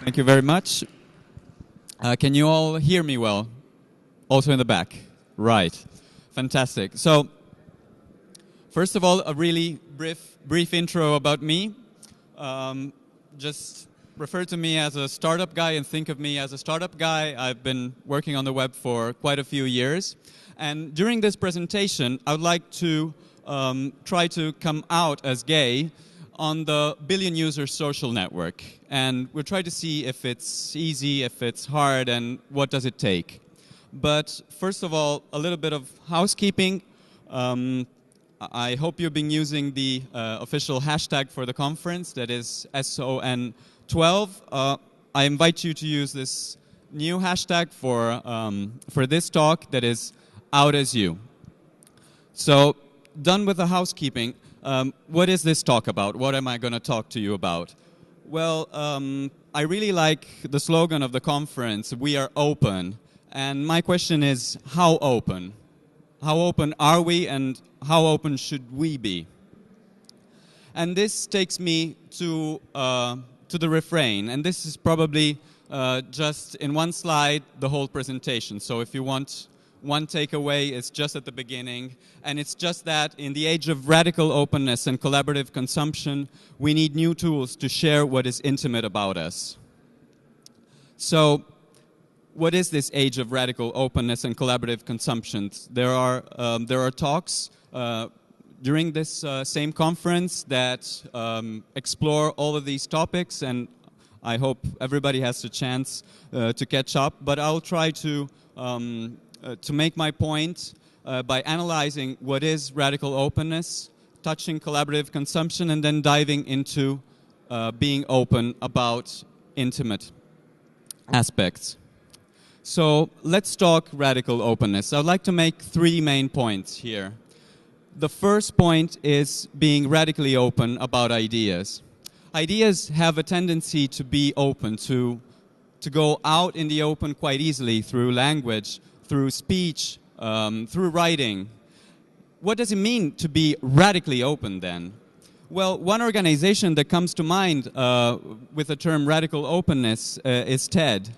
Thank you very much. Can you all hear me well? Also in the back. Right. Fantastic. So, first of all, a really brief intro about me. Just refer to me as a startup guy and think of me as a startup guy. I've been working on the web for quite a few years. And during this presentation, I would like to try to come out as gay on the billion user social network. And we'll try to see if it's easy, if it's hard, and what does it take. But first of all, a little bit of housekeeping. I hope you've been using the official hashtag for the conference, that is SON12. I invite you to use this new hashtag for this talk, that is OUT.as. So, done with the housekeeping. What is this talk about? What am I going to talk to you about? Well, I really like the slogan of the conference, "We are open." And my question is, how open? How open are we, and how open should we be? And this takes me to the refrain. And this is probably just in one slide the whole presentation. So if you want one takeaway, it's just at the beginning. And it's just that in the age of radical openness and collaborative consumption, we need new tools to share what is intimate about us. So, what is this age of radical openness and collaborative consumption? There are talks during this same conference that explore all of these topics, and I hope everybody has the chance to catch up. But I'll try to make my point by analyzing what is radical openness, touching collaborative consumption, and then diving into being open about intimate aspects. So let's talk radical openness. I'd like to make three main points here. The first point is being radically open about ideas. Ideas have a tendency to be open, to go out in the open quite easily through language, through speech, through writing. What does it mean to be radically open then? Well, one organization that comes to mind with the term radical openness is TED.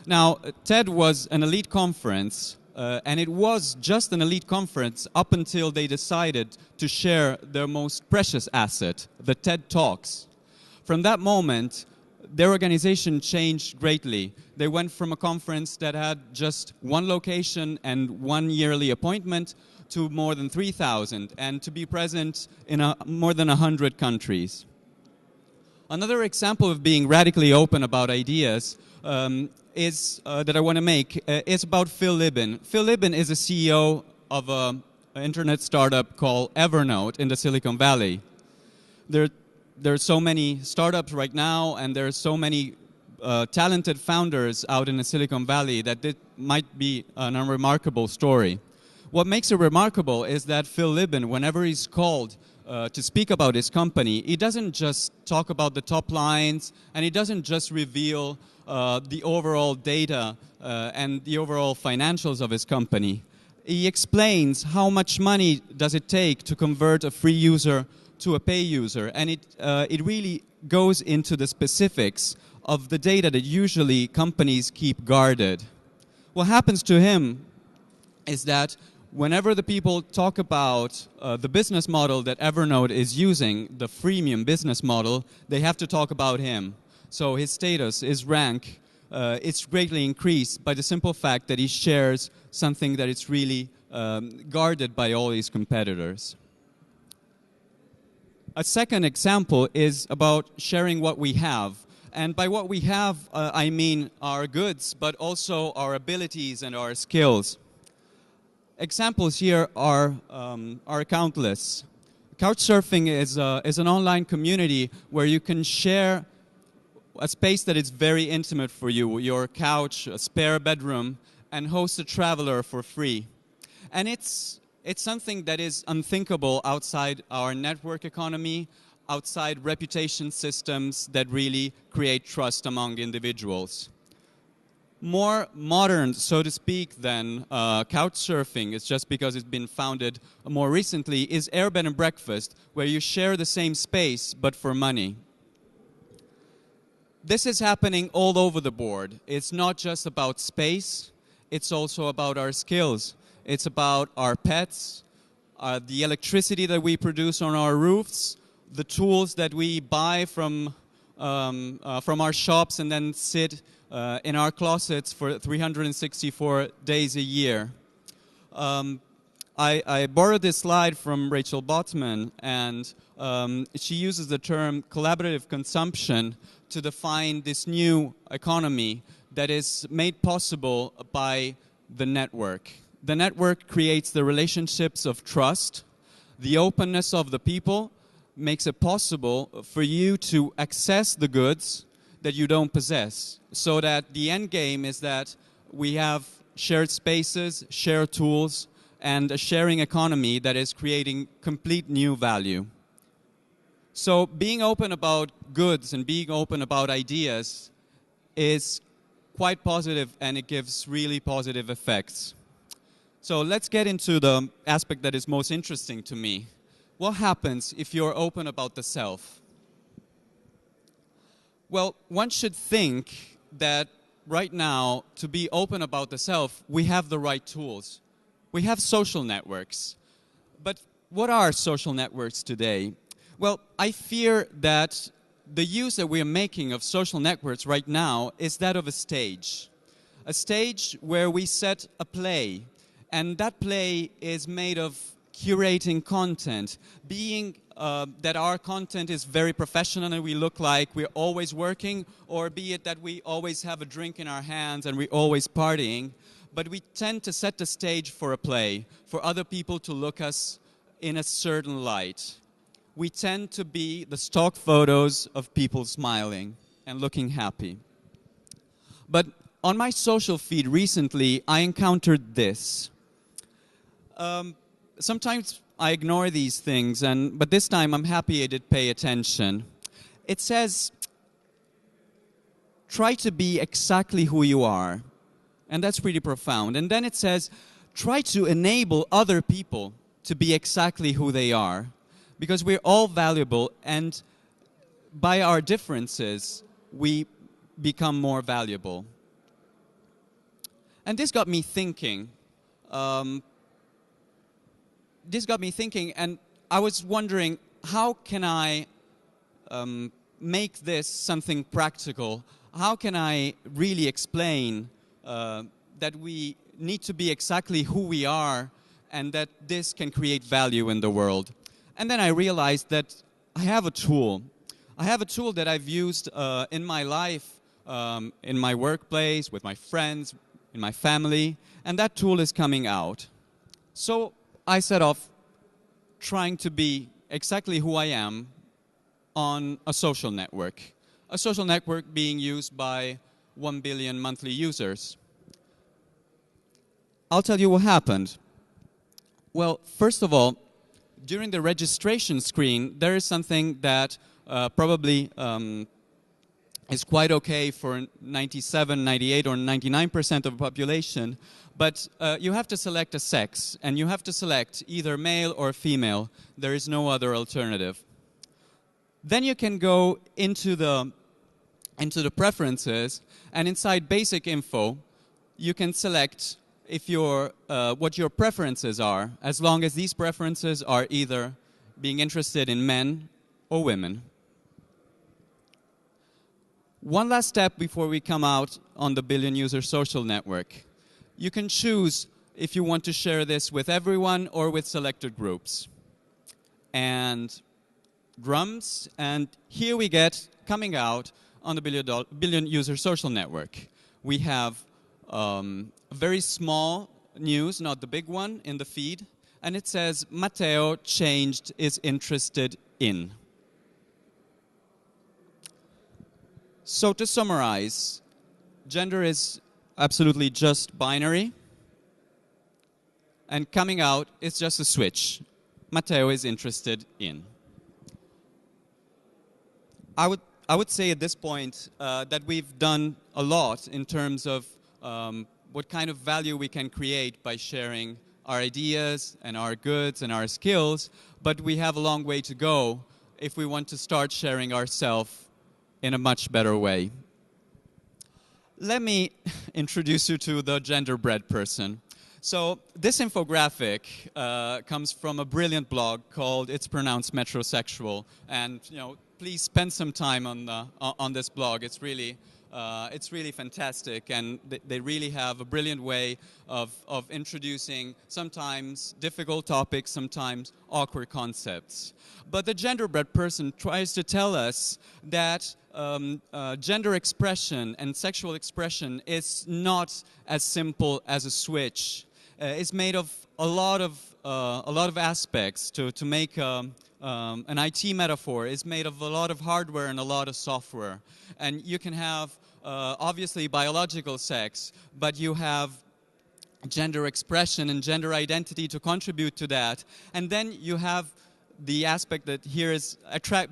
Now, TED was an elite conference, and it was just an elite conference up until they decided to share their most precious asset, the TED Talks. From that moment, their organization changed greatly. They went from a conference that had just one location and one yearly appointment to more than 3,000, and to be present in more than 100 countries. Another example of being radically open about ideas that I want to make is about Phil Libin. Phil Libin is a CEO of an internet startup called Evernote in the Silicon Valley. There are so many startups right now, and there are so many talented founders out in the Silicon Valley that it might be an unremarkable story. What makes it remarkable is that Phil Libin, whenever he's called to speak about his company, he doesn't just talk about the top lines, and he doesn't just reveal the overall data and the overall financials of his company. He explains how much money does it take to convert a free user to a pay user, and it really goes into the specifics of the data that usually companies keep guarded. What happens to him is that whenever the people talk about the business model that Evernote is using, the freemium business model, they have to talk about him. So his status, his rank, it's greatly increased by the simple fact that he shares something that is really guarded by all his competitors. A second example is about sharing what we have. And by what we have, I mean our goods, but also our abilities and our skills. Examples here are countless. Couchsurfing is an online community where you can share a space that is very intimate for you, your couch, a spare bedroom, and host a traveler for free. And it's something that is unthinkable outside our network economy, outside reputation systems that really create trust among individuals. More modern, so to speak, than couchsurfing, it's just because it's been founded more recently, is Airbed and Breakfast, where you share the same space but for money. this is happening all over the board. It's not just about space, it's also about our skills. It's about our pets, the electricity that we produce on our roofs, the tools that we buy from our shops and then sit in our closets for 364 days a year. I borrowed this slide from Rachel Botman, and she uses the term collaborative consumption to define this new economy that is made possible by the network. The network creates the relationships of trust. The openness of the people makes it possible for you to access the goods that you don't possess, so that the end game is that we have shared spaces, shared tools, and a sharing economy that is creating complete new value. So being open about goods and being open about ideas is quite positive, and it gives really positive effects. So let's get into the aspect that is most interesting to me. What happens if you're open about the self? Well, one should think that right now, to be open about the self, we have the right tools. We have social networks. But what are social networks today? Well, I fear that the use that we are making of social networks right now is that of a stage where we set a play, and that play is made of curating content, being that our content is very professional and we look like we're always working, or be it that we always have a drink in our hands and we're always partying, but we tend to set the stage for a play, for other people to look us in a certain light. We tend to be the stock photos of people smiling and looking happy. But on my social feed recently, I encountered this. Sometimes I ignore these things, but this time I'm happy I did pay attention. It says, try to be exactly who you are. And that's pretty profound. And then it says, try to enable other people to be exactly who they are. Because we're all valuable, and by our differences, we become more valuable. And this got me thinking. And I was wondering, how can I make this something practical? How can I really explain that we need to be exactly who we are, and that this can create value in the world? And then I realized that I have a tool. I have a tool that I've used in my life, in my workplace, with my friends, in my family, and that tool is coming out. So I set off trying to be exactly who I am on a social network being used by 1 billion monthly users. I'll tell you what happened. Well, first of all, during the registration screen, there is something that probably is quite okay for 97, 98, or 99% of the population, but you have to select a sex, and you have to select either male or female. There is no other alternative. Then you can go into the preferences, and inside basic info, you can select what your preferences are, as long as these preferences are either being interested in men or women. One last step before we come out on the billion-user social network. You can choose if you want to share this with everyone or with selected groups. And drums, and here we get, coming out on the billion-user social network. We have a very small news, not the big one, in the feed, and it says, Matteo changed, is interested in. So to summarize, gender is absolutely just binary, and coming out is just a switch. Matteo is interested in. I would say at this point that we've done a lot in terms of what kind of value we can create by sharing our ideas and our goods and our skills, but we have a long way to go if we want to start sharing ourselves in a much better way. Let me introduce you to the genderbread person. So this infographic comes from a brilliant blog called It's Pronounced Metrosexual, and please spend some time on this blog. It's really fantastic, and they really have a brilliant way of introducing sometimes difficult topics, sometimes awkward concepts. But the genderbread person tries to tell us that gender expression and sexual expression is not as simple as a switch. It's made of a lot of aspects. To make an IT metaphor, is made of a lot of hardware and a lot of software. And you can have obviously biological sex, but you have gender expression and gender identity to contribute to that. And then you have the aspect that here is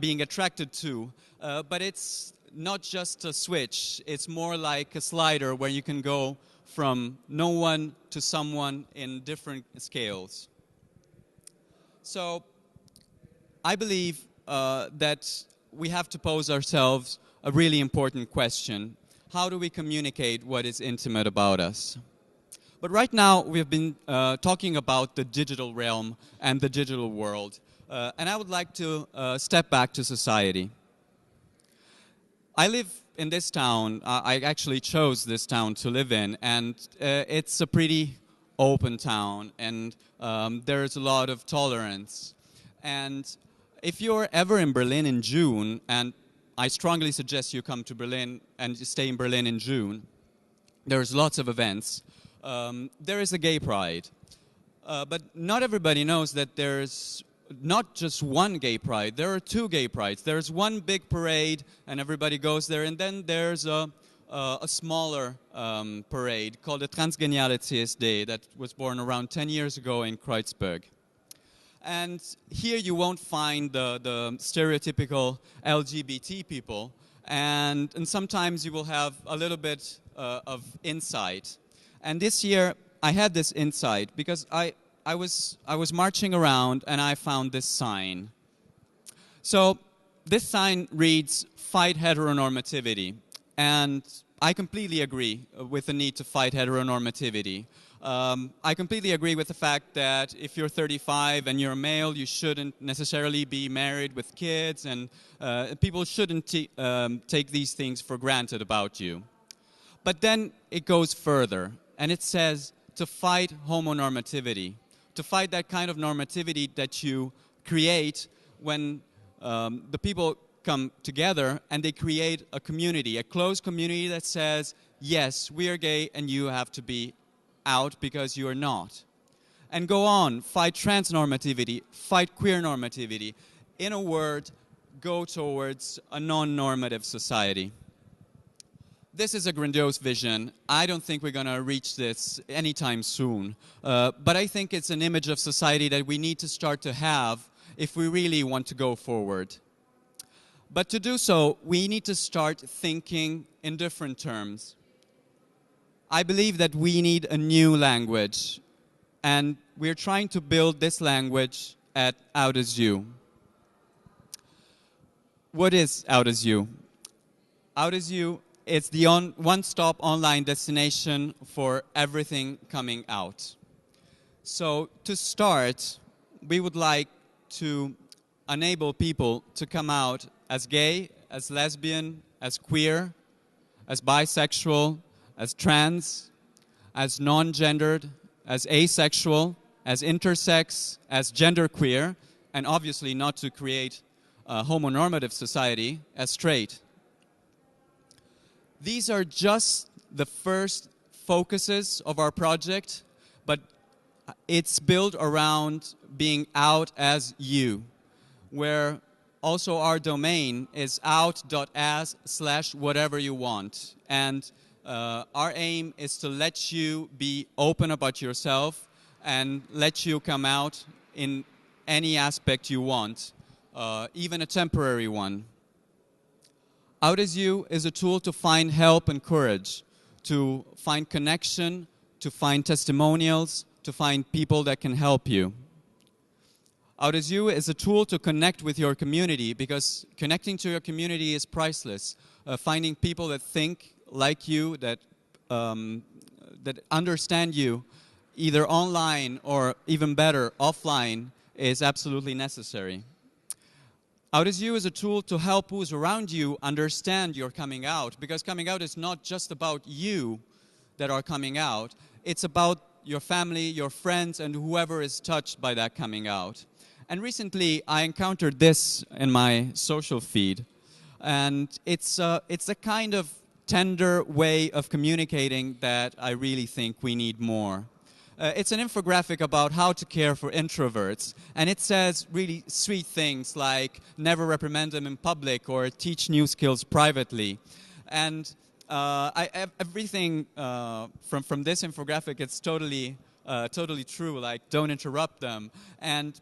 being attracted to, but it's not just a switch. It's more like a slider where you can go from no one to someone in different scales. So I believe that we have to pose ourselves a really important question. How do we communicate what is intimate about us? But right now we've been talking about the digital realm and the digital world. And I would like to step back to society. I live in this town. I actually chose this town to live in, and it's a pretty open town, and there's a lot of tolerance. And if you're ever in Berlin in June, and I strongly suggest you come to Berlin and stay in Berlin in June, there's lots of events. There is a gay pride, but not everybody knows that there's not just one gay pride. There are two gay prides. There's one big parade, and everybody goes there, and then there's a smaller parade called the Transgeniale CSD that was born around 10 years ago in Kreuzberg. And here you won't find the stereotypical LGBT people, and sometimes you will have a little bit of insight. And this year I had this insight because I was marching around and I found this sign. So this sign reads, "Fight heteronormativity." And I completely agree with the need to fight heteronormativity. I completely agree with the fact that if you're 35 and you're a male, you shouldn't necessarily be married with kids, and people shouldn't take these things for granted about you. But then it goes further, and it says to fight homonormativity. To fight that kind of normativity that you create when the people come together and they create a community, a closed community that says, yes, we are gay and you have to be out because you are not. And go on, fight transnormativity, fight queer normativity. In a word, go towards a non-normative society. This is a grandiose vision. I don't think we're going to reach this anytime soon. But I think it's an image of society that we need to start to have if we really want to go forward. But to do so, we need to start thinking in different terms. I believe that we need a new language. And we're trying to build this language at OUT.as. What is OUT.as? OUT.as it's the one-stop online destination for everything coming out. So to start, we would like to enable people to come out as gay, as lesbian, as queer, as bisexual, as trans, as non-gendered, as asexual, as intersex, as genderqueer, and obviously not to create a homonormative society, as straight. These are just the first focuses of our project, but it's built around being out as you, where also our domain is OUT.as/whatever you want. And our aim is to let you be open about yourself and let you come out in any aspect you want, even a temporary one. OUT.as is a tool to find help and courage, to find connection, to find testimonials, to find people that can help you. Out.as is a tool to connect with your community, because connecting to your community is priceless. Finding people that think like you, that understand you, either online or even better, offline, is absolutely necessary. Out.as is a tool to help those around you understand your coming out, because coming out is not just about you that are coming out, it's about your family, your friends, and whoever is touched by that coming out. And recently, I encountered this in my social feed, and it's a kind of tender way of communicating that I really think we need more. It's an infographic about how to care for introverts, and it says really sweet things like never reprimand them in public or teach new skills privately. And everything from this infographic, it's totally true, like don't interrupt them. And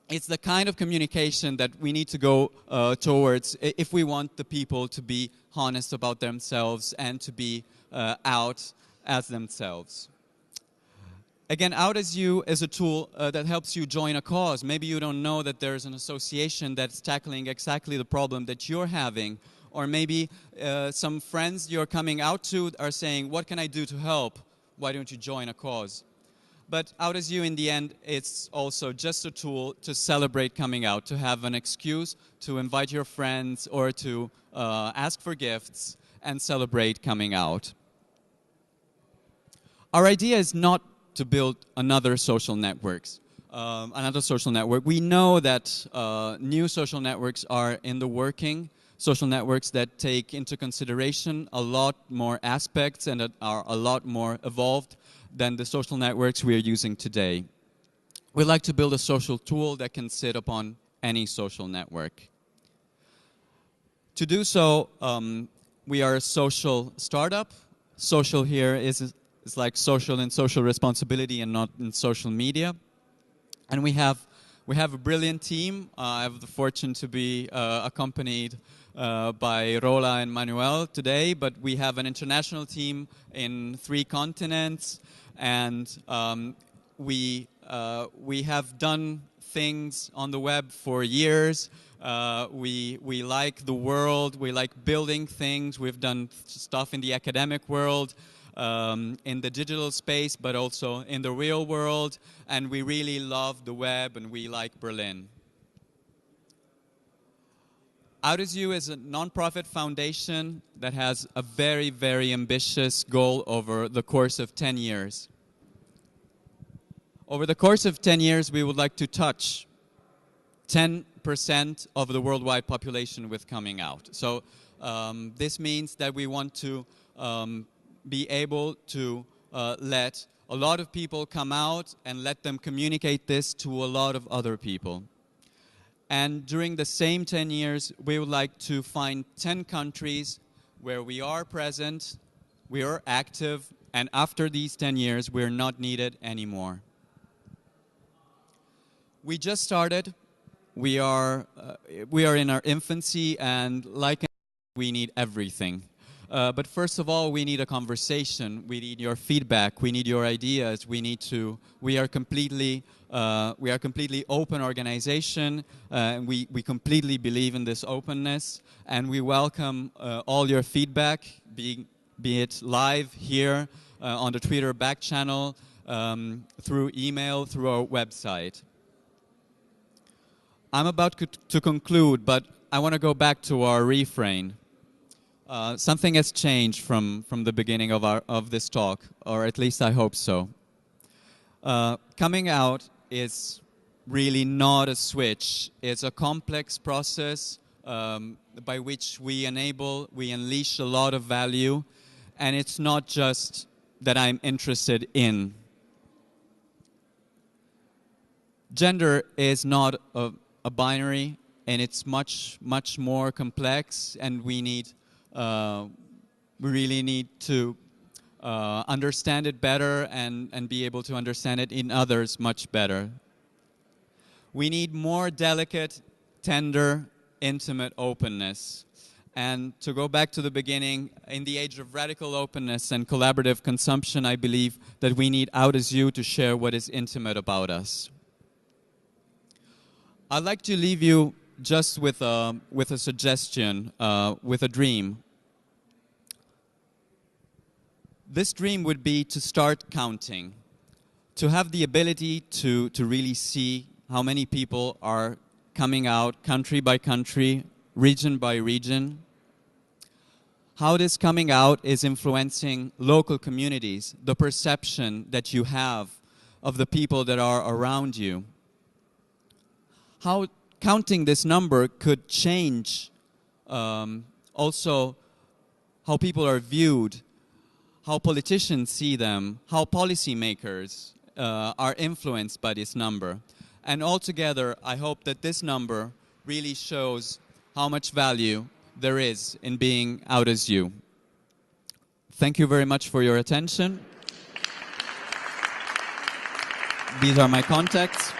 it's the kind of communication that we need to go towards if we want the people to be honest about themselves and to be out as themselves. Again, Out.as is a tool that helps you join a cause. Maybe you don't know that there's an association that's tackling exactly the problem that you're having. Or maybe some friends you're coming out to are saying, what can I do to help? Why don't you join a cause? But Out.as in the end, it's also just a tool to celebrate coming out, to have an excuse to invite your friends or to ask for gifts and celebrate coming out. Our idea is not to build another social network. We know that new social networks are in the working, social networks that take into consideration a lot more aspects and that are a lot more evolved than the social networks we are using today. We'd like to build a social tool that can sit upon any social network. To do so, we are a social startup. Social here is like social and social responsibility and not in social media. And we have a brilliant team. I have the fortune to be accompanied by Rola and Manuel today, but we have an international team in 3 continents, and we have done things on the web for years. We like the world, we like building things. We've done stuff in the academic world, in the digital space, but also in the real world, and we really love the web and we like Berlin. Out.as is a non-profit foundation that has a very, very ambitious goal over the course of 10 years. Over the course of 10 years, we would like to touch 10% of the worldwide population with coming out. So this means that we want to be able to let a lot of people come out and let them communicate this to a lot of other people. And during the same 10 years, we would like to find 10 countries where we are present, we are active, and after these 10 years, we're not needed anymore. We just started. We are in our infancy, and like we need everything. But first of all, we need a conversation. We need your feedback. We need your ideas. We are completely open organization. We completely believe in this openness, and we welcome all your feedback, be it live here on the Twitter back channel, through email, through our website. I'm about to conclude, but I want to go back to our refrain. Something has changed from the beginning of this talk, or at least I hope so. Coming out is really not a switch. It's a complex process by which we unleash a lot of value, and it's not just that I'm interested in. Gender is not a binary, and it's much, much more complex, and we really need to understand it better and be able to understand it in others much better. We need more delicate, tender, intimate openness. And to go back to the beginning, in the age of radical openness and collaborative consumption, I believe that we need Out.as to share what is intimate about us. I'd like to leave you just with a suggestion, with a dream. This dream would be to start counting, to have the ability to really see how many people are coming out country by country, region by region, how this coming out is influencing local communities, the perception that you have of the people that are around you. How counting this number could change also how people are viewed, how politicians see them, how policymakers are influenced by this number. And altogether, I hope that this number really shows how much value there is in being out as you. Thank you very much for your attention. These are my contacts.